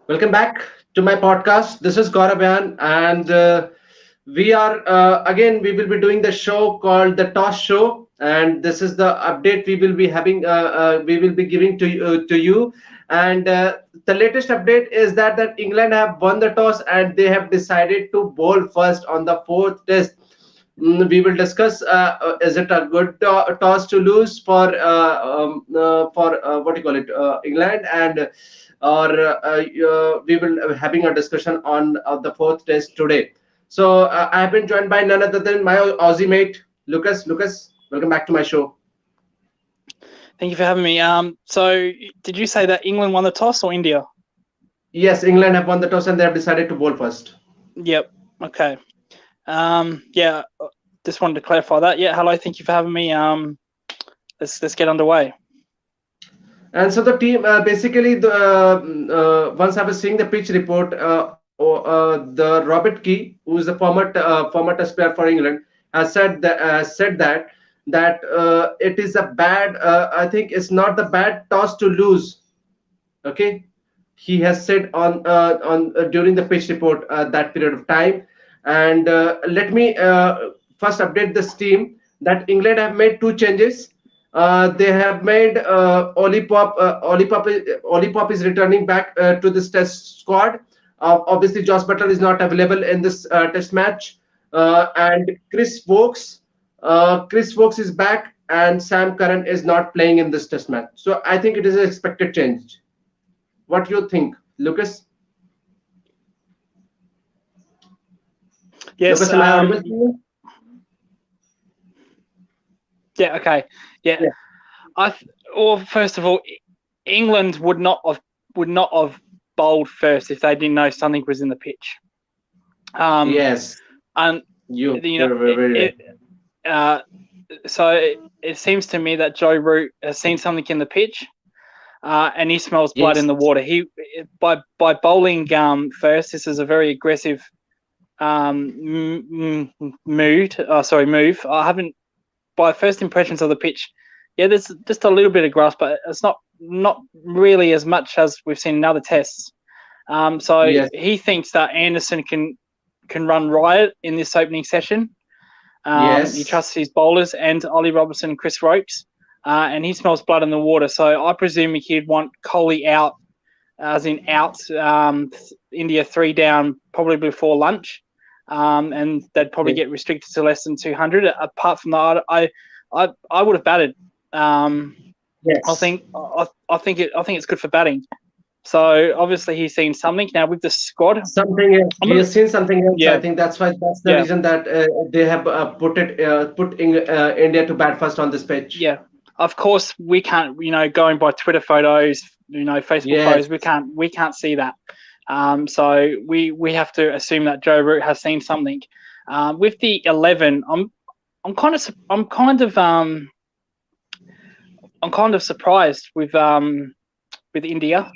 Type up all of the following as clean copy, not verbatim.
Welcome back to my podcast. This is Gaurav Ayaan, and we are again. We will be doing the show called the Toss Show, and this is the update we will be having. We will be giving to you, and the latest update is that England have won the toss and they have decided to bowl first on the fourth test. We will discuss is it a good toss to lose for what do you call it, England, and or we will having a discussion on the fourth test today. So I have been joined by none other than my Aussie mate Lucas. Lucas, welcome back to my show. Thank you for having me. So did you say that England won the toss or India? Yes, England have won the toss and they have decided to bowl first. Yep. Okay. Yeah. Just wanted to clarify that. Yeah. Hello. Thank you for having me. Let's get underway. And so the team basically the once I was seeing the pitch report, the Robert Key, who is the former test player for England, has said that it is a bad. I think it's not the bad toss to lose. Okay, he has said on during the pitch report that period of time. And let me first update this team that England have made two changes. They have made Olipop is returning back to this test squad. Obviously, Josh Butler is not available in this test match, and Chris Wokes is back, and Sam Curran is not playing in this test match. So I think it is an expected change. What do you think, Lucas? Yes. Lucas, am I audible to you? Yeah. Okay. Yeah. Yeah. Or first of all, England would not have bowled first if they didn't know something was in the pitch. Yes, And you know, you're very right. uh, so it seems to me that Joe Root has seen something in the pitch, and he smells blood in Yes, the water. He by bowling first. This is a very aggressive move. I haven't by first impressions of the pitch. Yeah, there's just a little bit of grass, but it's not really as much as we've seen in other tests. So yes, he thinks that Anderson can run riot in this opening session. He yes. trusts his bowlers and Ollie Robertson and Chris Ropes, and he smells blood in the water. So I presume he'd want Kohli out, as in out, India 3 down probably before lunch, and they'd probably Yes. get restricted to less than 200. Apart from that, I would have batted. I Yes. think I think it's good for batting. So obviously he's seen something now with the squad. Something else. I'm He gonna has seen something else. I yeah think that's the yeah reason that they have put India to bat first on this pitch. yeah. Of course we can't going by Twitter photos, Facebook Yes. photos. We can't see that. So we have to assume that Joe Root has seen something. With the 11, I'm kind of surprised with India.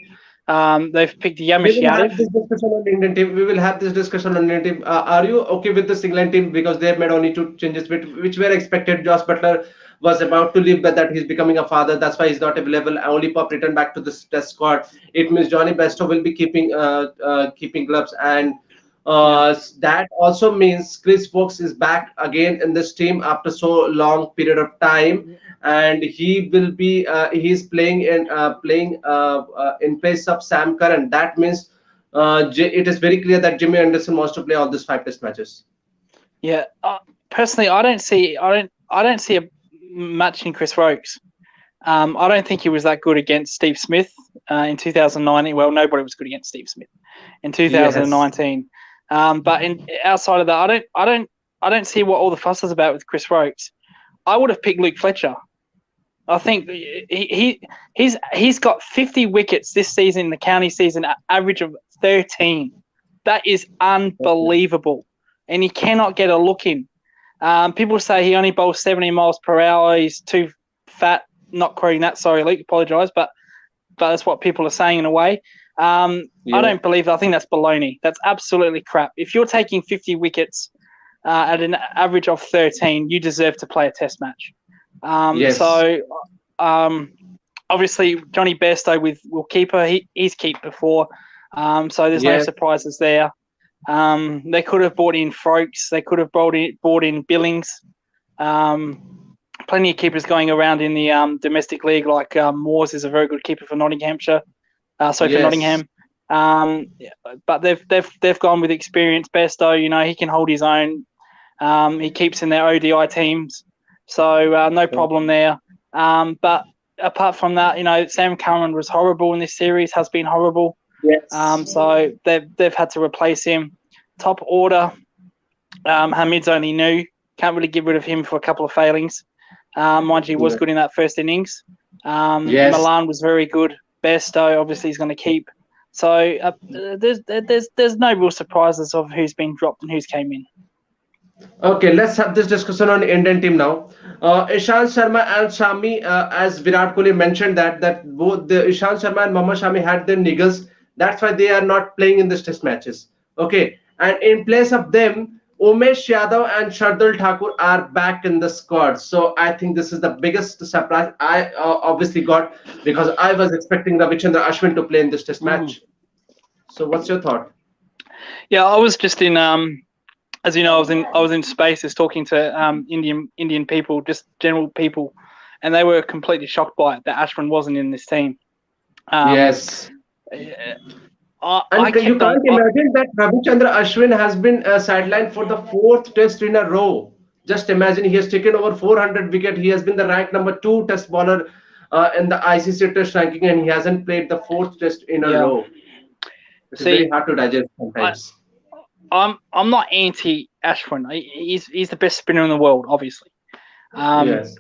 They've picked We Yamish will have Yadav. this discussion on Indian team. We will have this discussion on Indian team. Are you okay with this England team because they have made only two changes, which were expected? Josh Butler was about to leave, but that he's becoming a father. That's why he's not available. Only Pop returned back to this test squad. It means Johnny Bairstow will be keeping gloves, and Yeah, that also means Chris Wokes is back again in this team after so long period of time, and he will be he's playing in place of Sam Curran. That means it is very clear that Jimmy Anderson wants to play all these five test matches. yeah. Personally, I don't see a match in Chris Rokes. I don't think he was that good against Steve Smith in 2019. Well, nobody was good against Steve Smith in Yes. 2019. But outside of that, I don't see what all the fuss is about with Chris Rokes. I would have picked Luke Fletcher. I think he's got 50 wickets this season in the county season, at average of 13. That is unbelievable, and he cannot get a look in. People say he only bowls 70 miles per hour. He's too fat. Not quoting that. Sorry, Luke. Apologise, but that's what people are saying in a way. I Yeah. don't believe that. I think that's baloney. That's absolutely crap. If you're taking 50 wickets at an average of 13, you deserve to play a test match. Yes. So obviously Johnny Bairstow with Will Keeper, he's kept before. So there's no Yes, surprises there. They could have brought in Froakes. They could have brought in Billings. Plenty of keepers going around in the domestic league, like Moores is a very good keeper for Nottinghamshire. For yes, Nottingham. Yeah, but they've gone with experienced Besto. He can hold his own. He keeps in their ODI teams, so no problem there. But apart from that, Sam Curran was horrible in this series. Has been horrible. yes, So they've had to replace him. Top order, Hamid's only new. Can't really get rid of him for a couple of failings. Mind you, he was yeah. good in that first innings. Yes. Milan was very good. Besto obviously is going to keep. So there's no real surprises of who's been dropped and who's came in. Okay, let's have this discussion on Indian team now. Ishant Sharma and Shami, as Virat Kohli mentioned that both the Ishant Sharma and Mohammad Shami had their niggles. That's why they are not playing in this test matches. Okay, and in place of them, Umesh Yadav and Shardul Thakur are back in the squad. So I think this is the biggest surprise I obviously got, because I was expecting Ravichandra Ashwin to play in this test match. So what's your thought? Yeah, I was just in as you know, I was in spaces talking to Indian people, just general people, and they were completely shocked by it that Ashwin wasn't in this team. Um, Yes. I And you kept on. can't imagine that Ravichandra Ashwin has been sidelined for the fourth test in a row. Just imagine, he has taken over 400 wicket. He has been the ranked number two test bowler in the ICC test ranking, and he hasn't played the fourth test in a Yeah. row. It is very See, hard to digest I, sometimes. I'm not anti Ashwin. He's the best spinner in the world, obviously. Um, Yes.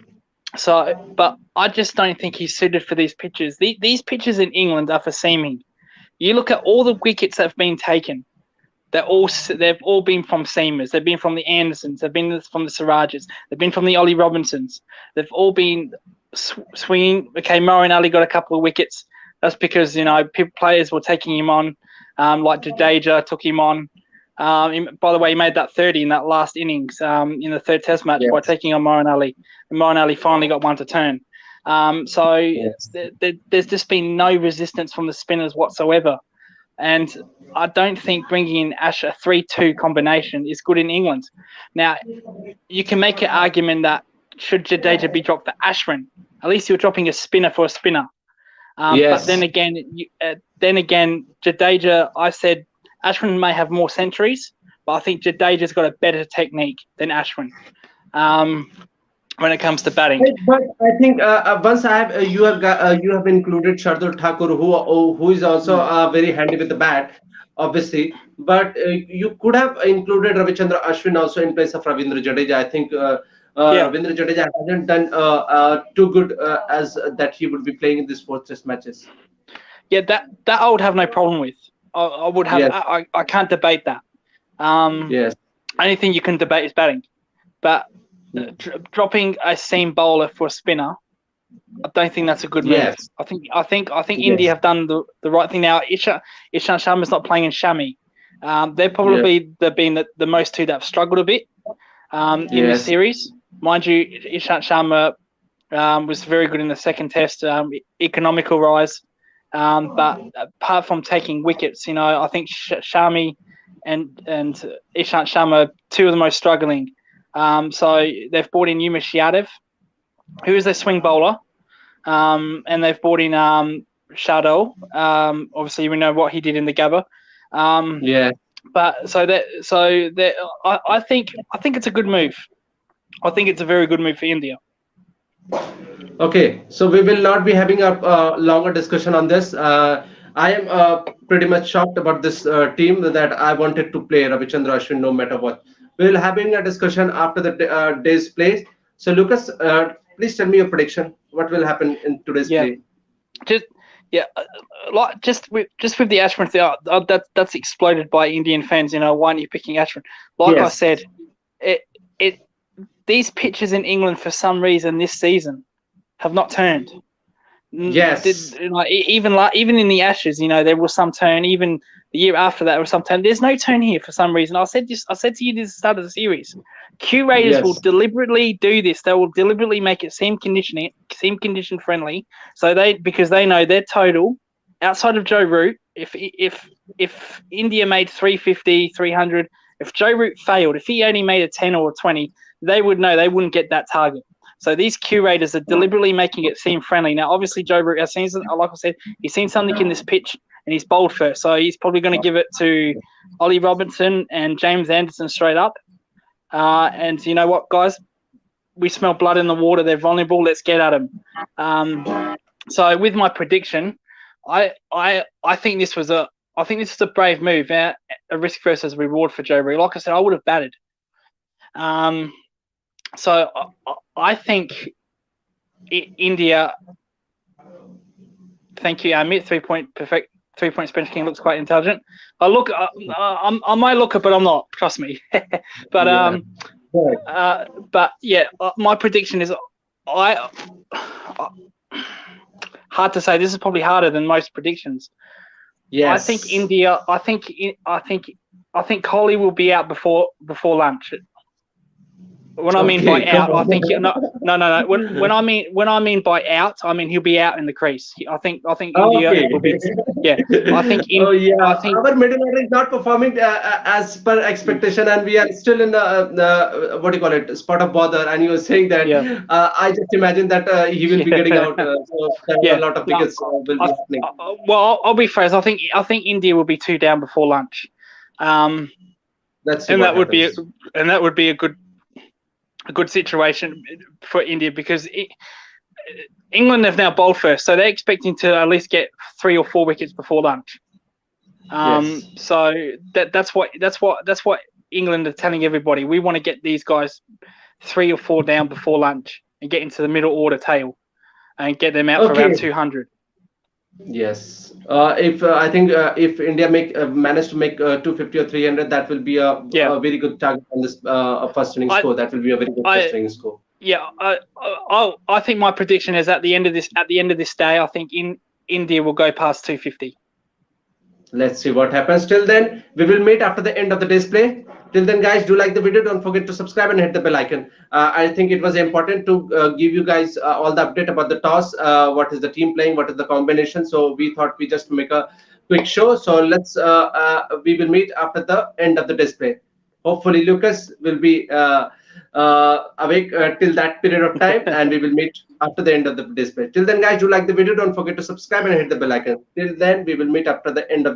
but I just don't think he's suited for these pitches. These pitches in England are for seaming. You look at all the wickets that have been taken. They've all been from seamers. They've been from the Andersons. They've been from the Sirajas. They've been from the Ollie Robinsons. They've all been swinging. Okay, Moeen Ali got a couple of wickets. That's because players were taking him on, like Jadeja took him on. By the way, he made that 30 in that last innings in the third Test match by Yes. taking on Moeen Ali. And Moeen Ali finally got one to turn. So Yes. there's just been no resistance from the spinners whatsoever. And I don't think bringing in Ash a 3-2 combination is good in England. Now, you can make an argument that should Jadeja be dropped for Ashwin, at least you're dropping a spinner for a spinner. But then Yes. again, Jadeja, I said Ashwin may have more centuries, but I think Jadeja's got a better technique than Ashwin when it comes to batting. Right, but I think once I have you have included Shardul Thakur, who is also very handy with the bat, obviously. But you could have included Ravichandra Ashwin also in place of Ravindra Jadeja. I think Yeah, Ravindra Jadeja hasn't done too good as that he would be playing in these fourth test matches. yeah, that I would have no problem with. I would have. Yes, I can't debate that. yes, Only thing you can debate is batting, but dropping a seam bowler for a spinner, I don't think that's a good move. yes, I think India yes, have done the right thing now. Ishant Sharma's not playing in Shami. They're yes, probably been the most two that have struggled a bit in this yes, series. Mind you, Ishant Sharma was very good in the second test, economical rise. But apart from taking wickets, I think Shami and Ishant Sharma, two of the most struggling. So they've brought in Umesh Yadav, who is their swing bowler, and they've brought in Shardul. Obviously, we know what he did in the Gabba. yes. But I think it's a good move. I think it's a very good move for India. Okay, so we will not be having a longer discussion on this. I am pretty much shocked about this team that I wanted to play Ravichandra Ashwin no matter what. We will having a discussion after the day's play. So Lucas, please tell me your prediction. What will happen in today's Yeah, play? just yeah, like just with the Ashwin thing, that's exploded by Indian fans. Why aren't you picking Ashwin? Like I Yes, said, it these pitches in England for some reason this season have not turned. yes, Even in the Ashes, there was some turn. Even the year after that, there was some turn. There's no turn here for some reason. I said to you this at the start of the series. Curators will yes, deliberately do this. They will deliberately make it seem condition friendly. So because they know their total outside of Joe Root, if if India made 350, 300, if Joe Root failed, if he only made a 10 or a 20, they would know they wouldn't get that target. So these curators are deliberately making it seem friendly. Now, obviously, Joe Root has seen, like I said, he's seen something in this pitch and he's bowled first. So he's probably going to give it to Ollie Robinson and James Anderson straight up. And you know what, guys? We smell blood in the water. They're vulnerable. Let's get at them. So with my prediction, I think this was a brave move, a risk versus reward for Joe Root. Like I said, I would have batted. So I think India. Thank you, Amit. 3-point perfect. 3-point Spanish King looks quite intelligent. I might look it, but I'm not. Trust me. But my prediction is hard to say. This is probably harder than most predictions. Yes. I think India. I think Kohli will be out before lunch. When I mean by out, I think no. When I mean by out, I mean he'll be out in the crease. I think India will be. Yeah, I think. I think our middle order is not performing as per expectation, and we are still in the what do you call it, spot of bother. And you were saying that I just imagine that he will be getting out. So a lot of wickets will be happening. Well, I'll be fair. I think India will be 2 down before lunch. That would be a good situation for India because England have now bowled first, so they're expecting to at least get 3 or 4 wickets before lunch. So that's what England are telling everybody. We want to get these guys 3 or 4 down before lunch and get into the middle order tail and get them out for around 200. Yes. If I think if India manage to make 250 or 300, that will be a very good target on this first inning score. That will be a very good first inning score. Yeah, I think my prediction is at the end of this day, I think India will go past 250. Let's see what happens. Till then, we will meet after the end of the day's play. Till then, guys, do like the video. Don't forget to subscribe and hit the bell icon. I think it was important to give you guys all the update about the toss. What is the team playing? What is the combination? So we thought we just make a quick show. So let's we will meet after the end of the display. Hopefully, Lucas will be awake till that period of time, and we will meet after the end of the display. Till then, guys, do like the video. Don't forget to subscribe and hit the bell icon. Till then, we will meet after the end of the